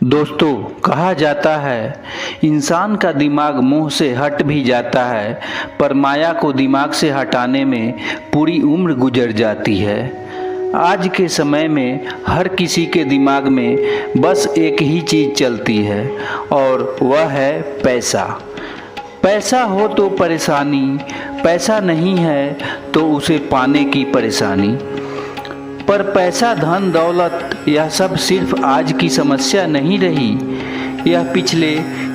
दोस्तों, कहा जाता है इंसान का दिमाग मुंह से हट भी जाता है, पर माया को दिमाग से हटाने में पूरी उम्र गुजर जाती है। आज के समय में हर किसी के दिमाग में बस एक ही चीज़ चलती है और वह है पैसा। पैसा हो तो परेशानी, पैसा नहीं है तो उसे पाने की परेशानी। पर पैसा, धन दौलत, यह सब सिर्फ आज की समस्या नहीं रही, यह पिछले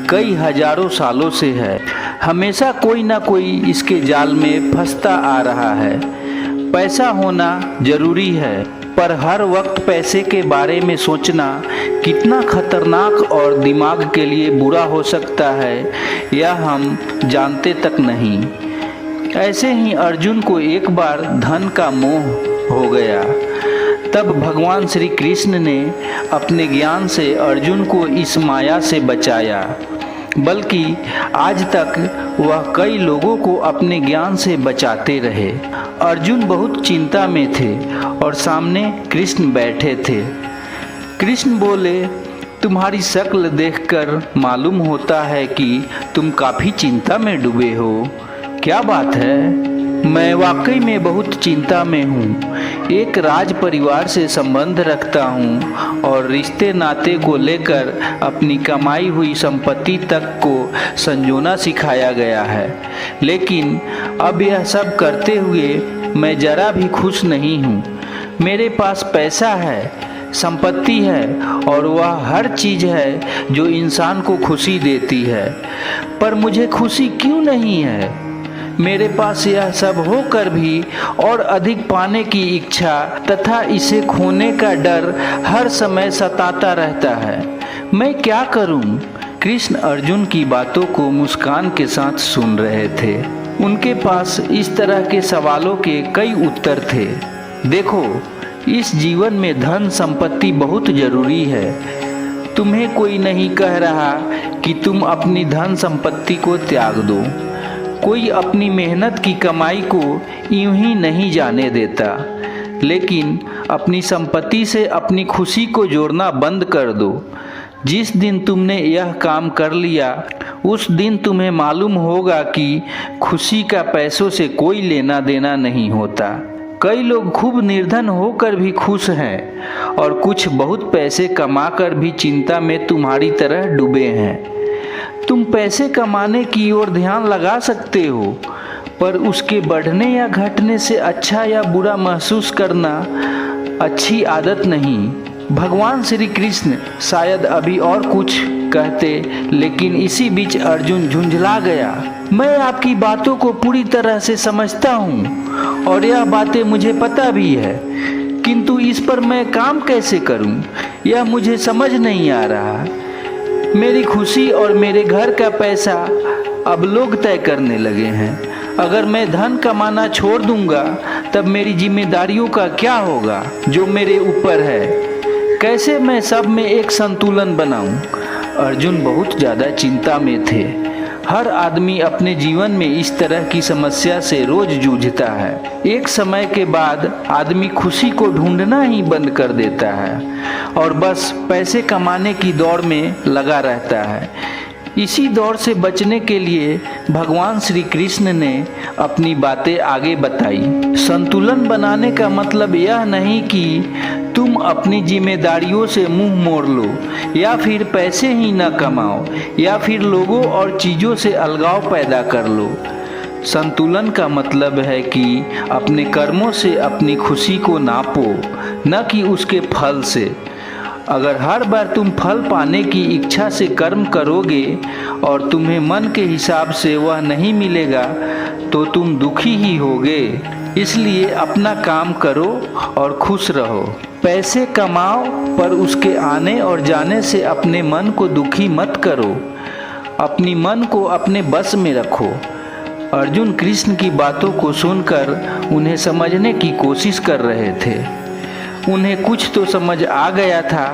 कई हजारों सालों से है। हमेशा कोई ना कोई इसके जाल में फंसता आ रहा है। पैसा होना जरूरी है, पर हर वक्त पैसे के बारे में सोचना कितना खतरनाक और दिमाग के लिए बुरा हो सकता है, यह हम जानते तक नहीं। ऐसे ही अर्जुन को एक बार धन का मोह हो गया। तब भगवान श्री कृष्ण ने अपने ज्ञान से अर्जुन को इस माया से बचाया, बल्कि आज तक वह कई लोगों को अपने ज्ञान से बचाते रहे। अर्जुन बहुत चिंता में थे और सामने कृष्ण बैठे थे। कृष्ण बोले, तुम्हारी शक्ल देखकर मालूम होता है कि तुम काफ़ी चिंता में डूबे हो। क्या बात है? मैं वाकई में बहुत चिंता में हूँ। एक राज परिवार से संबंध रखता हूँ और रिश्ते नाते को लेकर अपनी कमाई हुई संपत्ति तक को संजोना सिखाया गया है। लेकिन अब यह सब करते हुए मैं ज़रा भी खुश नहीं हूँ। मेरे पास पैसा है, संपत्ति है और वह हर चीज़ है जो इंसान को खुशी देती है, पर मुझे खुशी क्यों नहीं है? मेरे पास यह सब होकर भी और अधिक पाने की इच्छा तथा इसे खोने का डर हर समय सताता रहता है। मैं क्या करूं? कृष्ण अर्जुन की बातों को मुस्कान के साथ सुन रहे थे। उनके पास इस तरह के सवालों के कई उत्तर थे। देखो, इस जीवन में धन संपत्ति बहुत जरूरी है। तुम्हें कोई नहीं कह रहा कि तुम अपनी धन संपत्ति को त्याग दो। कोई अपनी मेहनत की कमाई को यूं ही नहीं जाने देता, लेकिन अपनी संपत्ति से अपनी खुशी को जोड़ना बंद कर दो। जिस दिन तुमने यह काम कर लिया, उस दिन तुम्हें मालूम होगा कि खुशी का पैसों से कोई लेना देना नहीं होता। कई लोग खूब निर्धन होकर भी खुश हैं और कुछ बहुत पैसे कमाकर भी चिंता में तुम्हारी तरह डूबे हैं। तुम पैसे कमाने की ओर ध्यान लगा सकते हो, पर उसके बढ़ने या घटने से अच्छा या बुरा महसूस करना अच्छी आदत नहीं। भगवान श्री कृष्ण शायद अभी और कुछ कहते, लेकिन इसी बीच अर्जुन झुंझला गया। मैं आपकी बातों को पूरी तरह से समझता हूँ और यह बातें मुझे पता भी है, किंतु इस पर मैं काम कैसे करूँ, यह मुझे समझ नहीं आ रहा। मेरी खुशी और मेरे घर का पैसा अब लोग तय करने लगे हैं। अगर मैं धन कमाना छोड़ दूंगा, तब मेरी जिम्मेदारियों का क्या होगा जो मेरे ऊपर है? कैसे मैं सब में एक संतुलन बनाऊं? अर्जुन बहुत ज़्यादा चिंता में थे। हर आदमी अपने जीवन में इस तरह की समस्या से रोज जूझता है। एक समय के बाद आदमी खुशी को ढूंढना ही बंद कर देता है और बस पैसे कमाने की दौड़ में लगा रहता है। इसी दौड़ से बचने के लिए भगवान श्री कृष्ण ने अपनी बातें आगे बताई। संतुलन बनाने का मतलब यह नहीं कि तुम अपनी जिम्मेदारियों से मुंह मोड़ लो, या फिर पैसे ही न कमाओ, या फिर लोगों और चीज़ों से अलगाव पैदा कर लो। संतुलन का मतलब है कि अपने कर्मों से अपनी खुशी को नापो, न कि उसके फल से। अगर हर बार तुम फल पाने की इच्छा से कर्म करोगे और तुम्हें मन के हिसाब से वह नहीं मिलेगा, तो तुम दुखी ही होगे। इसलिए अपना काम करो और खुश रहो। पैसे कमाओ, पर उसके आने और जाने से अपने मन को दुखी मत करो। अपनी मन को अपने बस में रखो। अर्जुन कृष्ण की बातों को सुनकर उन्हें समझने की कोशिश कर रहे थे। उन्हें कुछ तो समझ आ गया था,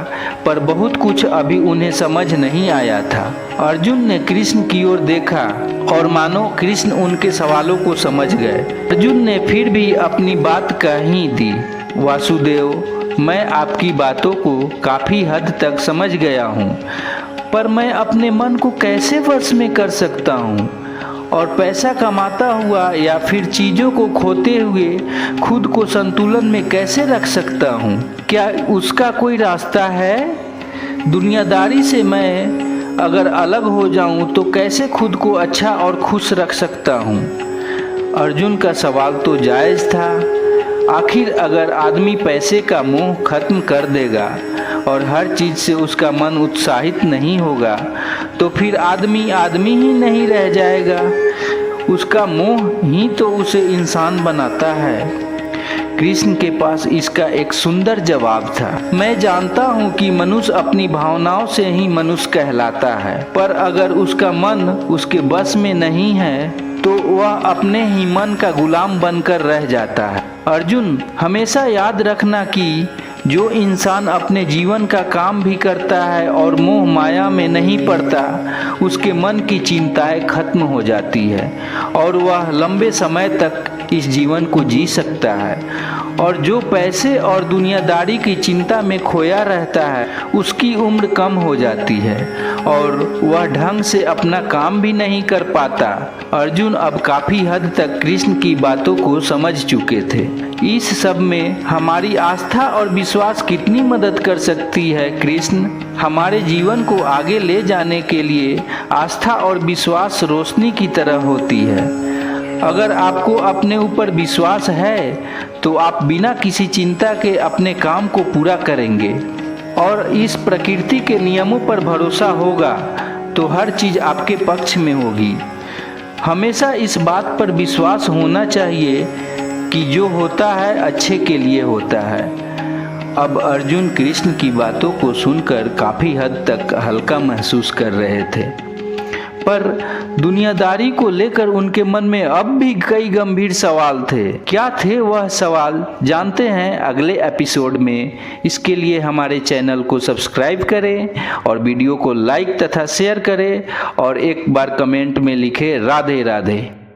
पर बहुत कुछ अभी उन्हें समझ नहीं आया था। अर्जुन ने कृष्ण की ओर देखा और मानो कृष्ण उनके सवालों को समझ गए। अर्जुन ने फिर भी अपनी बात कह ही दी। वासुदेव, मैं आपकी बातों को काफ़ी हद तक समझ गया हूँ, पर मैं अपने मन को कैसे वश में कर सकता हूँ और पैसा कमाता हुआ या फिर चीज़ों को खोते हुए खुद को संतुलन में कैसे रख सकता हूँ? क्या उसका कोई रास्ता है? दुनियादारी से मैं अगर अलग हो जाऊँ तो कैसे खुद को अच्छा और खुश रख सकता हूँ? अर्जुन का सवाल तो जायज़ था। आखिर अगर आदमी पैसे का मोह खत्म कर देगा और हर चीज़ से उसका मन उत्साहित नहीं होगा तो फिर आदमी आदमी ही नहीं रह जाएगा। उसका मोह ही तो उसे इंसान बनाता है। कृष्ण के पास इसका एक सुंदर जवाब था। मैं जानता हूँ कि मनुष्य अपनी भावनाओं से ही मनुष्य कहलाता है, पर अगर उसका मन उसके बस में नहीं है तो वह अपने ही मन का गुलाम बनकर रह जाता है। अर्जुन, हमेशा याद रखना कि जो इंसान अपने जीवन का काम भी करता है और मोह माया में नहीं पड़ता, उसके मन की चिंताएं खत्म हो जाती है और वह लंबे समय तक इस जीवन को जी सकता है। और जो पैसे और दुनियादारी की चिंता में खोया रहता है, उसकी उम्र कम हो जाती है और वह ढंग से अपना काम भी नहीं कर पाता। अर्जुन अब काफ़ी हद तक कृष्ण की बातों को समझ चुके थे। इस सब में हमारी आस्था और विश्वास कितनी मदद कर सकती है? कृष्ण, हमारे जीवन को आगे ले जाने के लिए आस्था और विश्वास रोशनी की तरह होती है। अगर आपको अपने ऊपर विश्वास है तो आप बिना किसी चिंता के अपने काम को पूरा करेंगे और इस प्रकृति के नियमों पर भरोसा होगा तो हर चीज़ आपके पक्ष में होगी। हमेशा इस बात पर विश्वास होना चाहिए कि जो होता है अच्छे के लिए होता है। अब अर्जुन कृष्ण की बातों को सुनकर काफ़ी हद तक हल्का महसूस कर रहे थे, पर दुनियादारी को लेकर उनके मन में अब भी कई गंभीर सवाल थे। क्या थे वह सवाल? जानते हैं अगले एपिसोड में। इसके लिए हमारे चैनल को सब्सक्राइब करें और वीडियो को लाइक तथा शेयर करें और एक बार कमेंट में लिखें राधे राधे।